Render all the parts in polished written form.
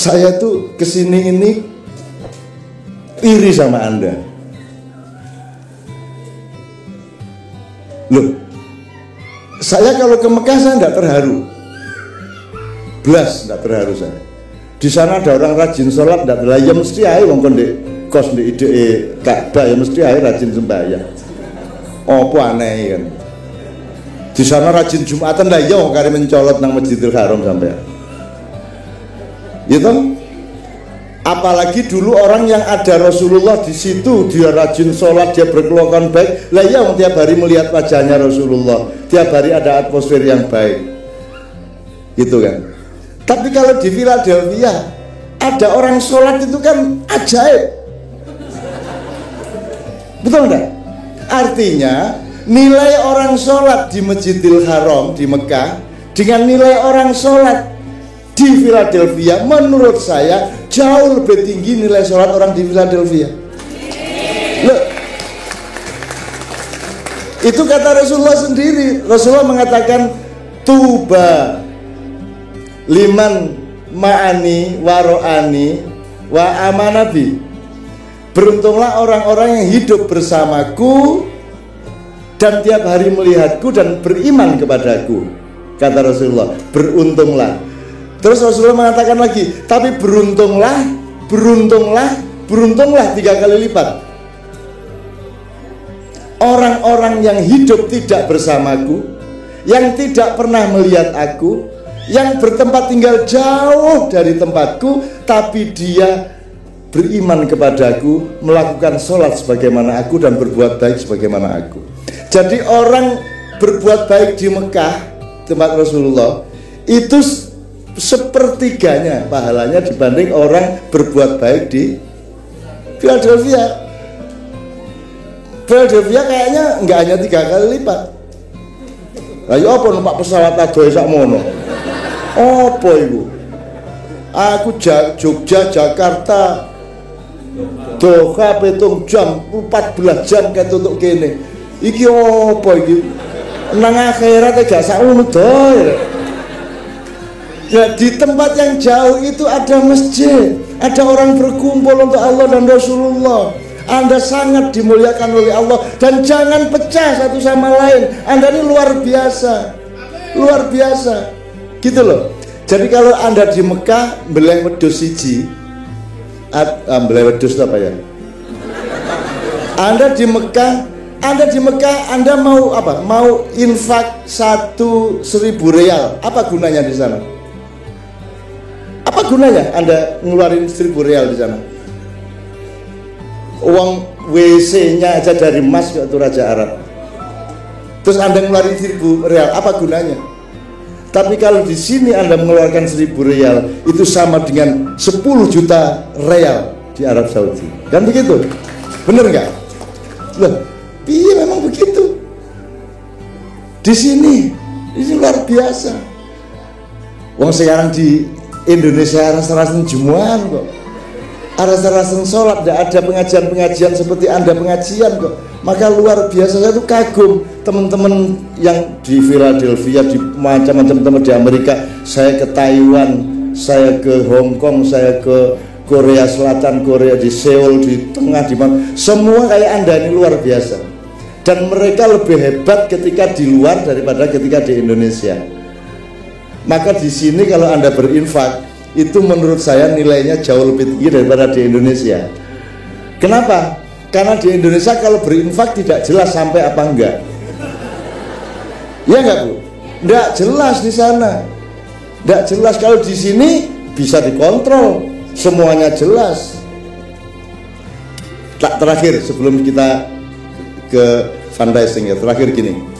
saya tuh kesini ini iri sama Anda. Loh, saya kalau ke Mekah saya tidak terharu, belas tidak terharu saya. Di sana ada orang rajin sholat, tidak terharu. Ya mesti aja wong kon ndek kos ndek ide Ka'bah, ya mesti aja rajin sembahyang. Apa aneh kan? Di sana rajin Jumatan lah, ya kare mencolot nang Masjidil Haram sampai. Gitu. Apalagi dulu orang yang ada Rasulullah di situ, dia rajin sholat, dia berkelakuan baik. Lah ya, tiap hari melihat wajahnya Rasulullah, tiap hari ada atmosfer yang baik, gitu kan. Tapi kalau di Philadelphia ada orang sholat itu kan ajaib, betul enggak? Artinya nilai orang sholat di Masjidil Haram di Mekah dengan nilai orang sholat di Philadelphia, menurut saya jauh lebih tinggi nilai sholat orang di Philadelphia. Loh, itu kata Rasulullah sendiri. Rasulullah mengatakan tuba liman ma'ani waro'ani wa amanabi. Beruntunglah orang-orang yang hidup bersamaku dan tiap hari melihatku dan beriman kepadaku, kata Rasulullah. Beruntunglah. Terus Rasulullah mengatakan lagi, tapi beruntunglah 3 kali lipat orang-orang yang hidup tidak bersamaku, yang tidak pernah melihat aku, yang bertempat tinggal jauh dari tempatku, tapi dia beriman kepadaku, melakukan sholat sebagaimana aku dan berbuat baik sebagaimana aku. Jadi orang berbuat baik di Mekah, tempat Rasulullah, itu sepertiganya pahalanya dibanding orang berbuat baik di Philadelphia. Philadelphia kayaknya nggak hanya 3 kali lipat. Ayo apa numpak pesawat adoh sak mono? Apa ibu? Aku Jogja Jakarta Doha petung jam 14 jam kayak tutup kene. Iki apa iki? Nang akhirat gak sak ngono doy. Ya, di tempat yang jauh itu ada masjid, ada orang berkumpul untuk Allah dan Rasulullah. Anda sangat dimuliakan oleh Allah dan jangan pecah satu sama lain. Anda ini luar biasa, gitu loh. Jadi kalau Anda di Mekah beleh wedhus siji, beleh wedhus apa ya? Anda di Mekah, Anda mau apa? Mau infak 1.000 rial, apa gunanya di sana? Apa gunanya Anda ngeluarin 1.000 rial di sana? Uang WC-nya aja dari emas ke Raja Arab. Terus Anda ngeluarin 1.000 rial, apa gunanya? Tapi kalau di sini Anda mengeluarkan 1.000 rial, itu sama dengan 10 juta rial di Arab Saudi. Kan begitu? Bener nggak? Loh, iya memang begitu. Di sini luar biasa. Wong sekarang di Indonesia rasa-rasan jumuan kok, rasa-rasan sholat, tidak ada pengajian-pengajian seperti Anda pengajian kok. Maka luar biasa, saya tuh kagum teman-teman yang di Philadelphia, di macam-macam tempat di Amerika. Saya ke Taiwan, saya ke Hong Kong, saya ke Korea Selatan, Korea di Seoul, di tengah, di mana, semua kayak Anda ini luar biasa. Dan mereka lebih hebat ketika di luar daripada ketika di Indonesia. Maka di sini kalau Anda berinfak, itu menurut saya nilainya jauh lebih tinggi daripada di Indonesia. Kenapa? Karena di Indonesia kalau berinfak tidak jelas sampai apa enggak. Ya enggak Bu? Enggak jelas di sana. Enggak jelas. Kalau di sini bisa dikontrol, semuanya jelas. Terakhir sebelum kita ke fundraising ya, terakhir gini.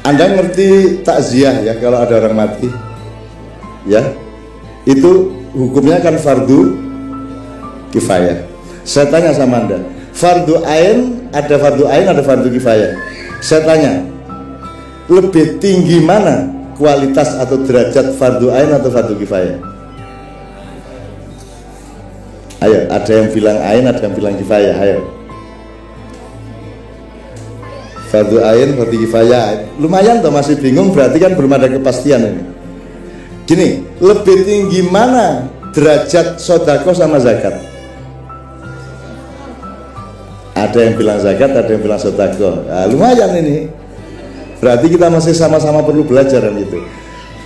Anda ngerti takziah ya, kalau ada orang mati ya, itu hukumnya kan fardu kifayah. Saya tanya sama Anda, fardu ain, ada fardu kifayah. Saya tanya, lebih tinggi mana kualitas atau derajat fardu ain atau fardu kifayah? Ayo, ada yang bilang ain, ada yang bilang kifayah, ayo. Fardu ain, fardu kifayah. Lumayan toh, masih bingung, berarti kan belum ada kepastian ini. Gini, lebih tinggi mana derajat sodako sama zakat? Ada yang bilang zakat, ada yang bilang sodako. Nah, lumayan ini. Berarti kita masih sama-sama perlu belajar kan itu.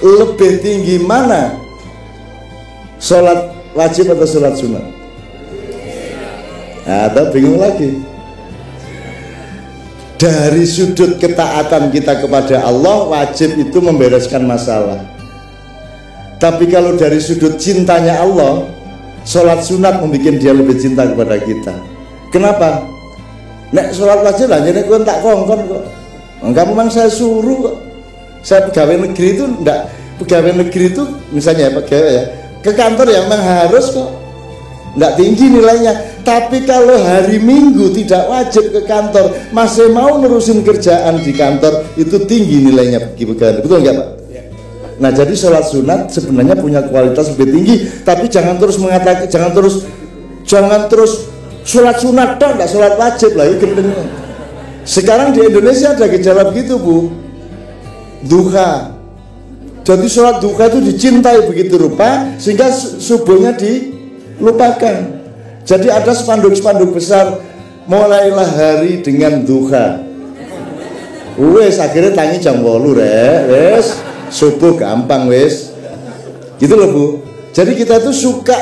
Lebih tinggi mana sholat wajib atau sholat sunat? Nah, atau bingung lagi. Dari sudut ketaatan kita kepada Allah, wajib itu membereskan masalah. Tapi kalau dari sudut cintanya Allah, sholat sunat membuat dia lebih cinta kepada kita. Kenapa? Nek sholat wajib lah, jadi gue tak kongkon kok. Enggak, memang saya suruh kok. Saya pegawai negeri itu enggak, pegawai negeri itu misalnya pegawai ya, ke kantor ya memang harus kok. Enggak tinggi nilainya. Tapi kalau hari Minggu tidak wajib ke kantor, masih mau nerusin kerjaan di kantor, itu tinggi nilainya bagi pegawai. Betul enggak, Pak? Nah, jadi sholat sunat sebenarnya punya kualitas lebih tinggi, tapi jangan terus mengatakan, jangan terus sholat sunat dong, nggak sholat wajib lah, itu gendengnya. Sekarang di Indonesia ada gejala begitu, Bu. Duha. Jadi sholat duha itu dicintai begitu rupa sehingga subuhnya dilupakan. Jadi ada spanduk-spanduk besar, mulailah hari dengan duha. Wes akhirnya tangi jam 8 wes. Subuh gampang wes, gitu loh Bu. Jadi kita tuh suka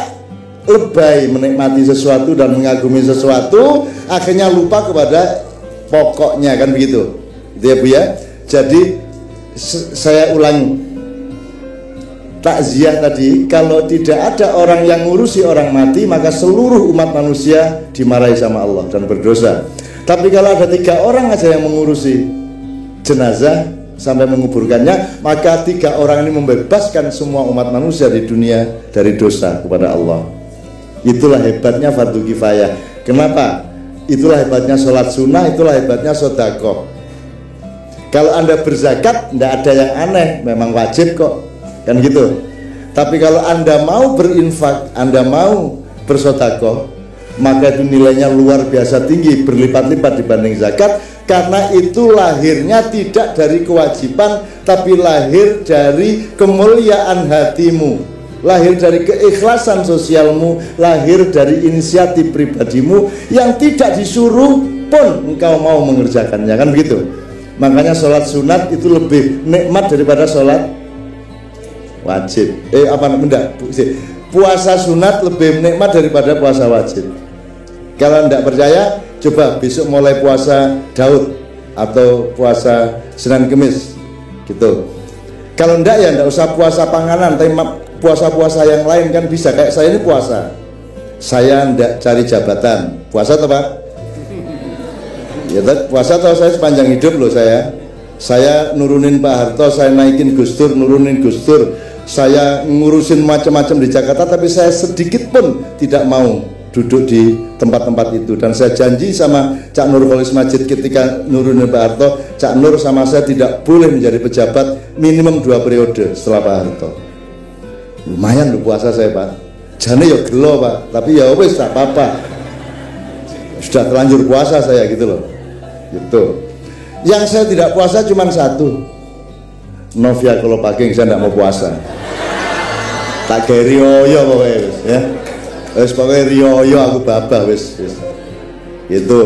lebay menikmati sesuatu dan mengagumi sesuatu, akhirnya lupa kepada pokoknya, kan begitu, gitu ya Bu ya. Jadi saya ulang takziah tadi, kalau tidak ada orang yang ngurusi orang mati, maka seluruh umat manusia dimarahi sama Allah dan berdosa. Tapi kalau ada 3 orang aja yang mengurusi jenazah sampai menguburkannya, maka 3 orang ini membebaskan semua umat manusia di dunia dari dosa kepada Allah. Itulah hebatnya fardu kifayah. Kenapa? Itulah hebatnya sholat sunnah, itulah hebatnya sodako. Kalau Anda berzakat, tidak ada yang aneh, memang wajib kok, kan gitu. Tapi kalau Anda mau berinfak, Anda mau bersodako, maka itu nilainya luar biasa tinggi, berlipat-lipat dibanding zakat. Karena itu lahirnya tidak dari kewajiban, tapi lahir dari kemuliaan hatimu, lahir dari keikhlasan sosialmu, lahir dari inisiatif pribadimu yang tidak disuruh pun engkau mau mengerjakannya, kan begitu. Makanya sholat sunat itu lebih nikmat daripada sholat wajib. Puasa sunat lebih nikmat daripada puasa wajib. Kalau tidak percaya, coba besok mulai puasa Daud atau puasa Senin Kemis gitu. Kalau enggak ya enggak usah puasa panganan, tapi puasa-puasa yang lain kan bisa. Kayak saya ini puasa, saya enggak cari jabatan. Puasa atau Pak? Ya, puasa atau saya sepanjang hidup loh saya nurunin Pak Harto, saya naikin Gus Dur, nurunin Gus Dur, saya ngurusin macam-macam di Jakarta, tapi saya sedikit pun tidak mau duduk di tempat-tempat itu. Dan saya janji sama Cak Nur Kholis Majid ketika nurunin Pak Harto, Cak Nur sama saya tidak boleh menjadi pejabat minimum 2 periode setelah Pak Harto. Lumayan loh puasa saya Pak, jane ya gelo Pak, tapi ya wis tak apa-apa, sudah terlanjur puasa saya gitu loh, gitu. Yang saya tidak puasa cuma satu, Novia kalau pagi saya tidak mau puasa, tak kayak rioyo pokoknya ya. Wes pokoknya rioyo aku babah wes gitu.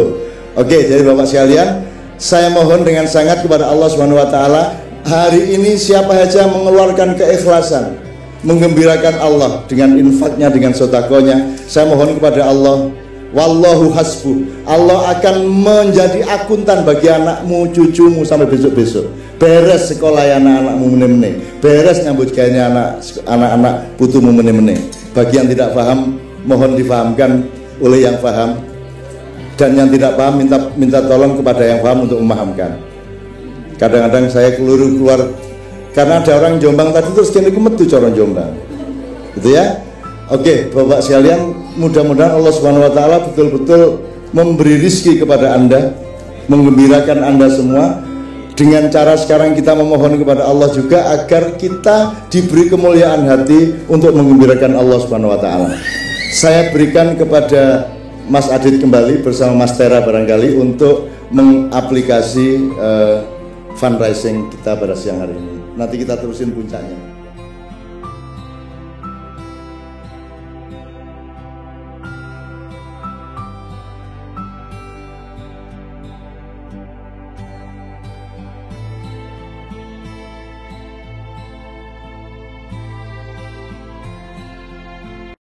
Oke, jadi Bapak sekalian, saya mohon dengan sangat kepada Allah Subhanahu wa taala, hari ini siapa saja mengeluarkan keikhlasan, menggembirakan Allah dengan infaknya, dengan sedekahnya, saya mohon kepada Allah, wallahu hasbu, Allah akan menjadi akuntan bagi anakmu, cucumu sampai besok-besok. Beres sekolah anak-anakmu meneh-meneh, beres nyambut gayanya anak-anak putumu meneh-meneh. Bagi yang tidak paham, mohon difahamkan oleh yang paham, dan yang tidak paham minta tolong kepada yang paham untuk memahamkan. Kadang-kadang saya keluar karena ada orang Jombang tadi terus kini metu corong Jombang, gitu ya. Oke, Bapak sekalian, mudah-mudahan Allah Subhanahu wa taala betul-betul memberi rizki kepada Anda, menggembirakan Anda semua. Dengan cara sekarang kita memohon kepada Allah juga agar kita diberi kemuliaan hati untuk menggembirakan Allah Subhanahu wa taala. Saya berikan kepada Mas Adit kembali bersama Mas Tera barangkali untuk mengaplikasi fundraising kita pada siang hari ini. Nanti kita terusin puncaknya.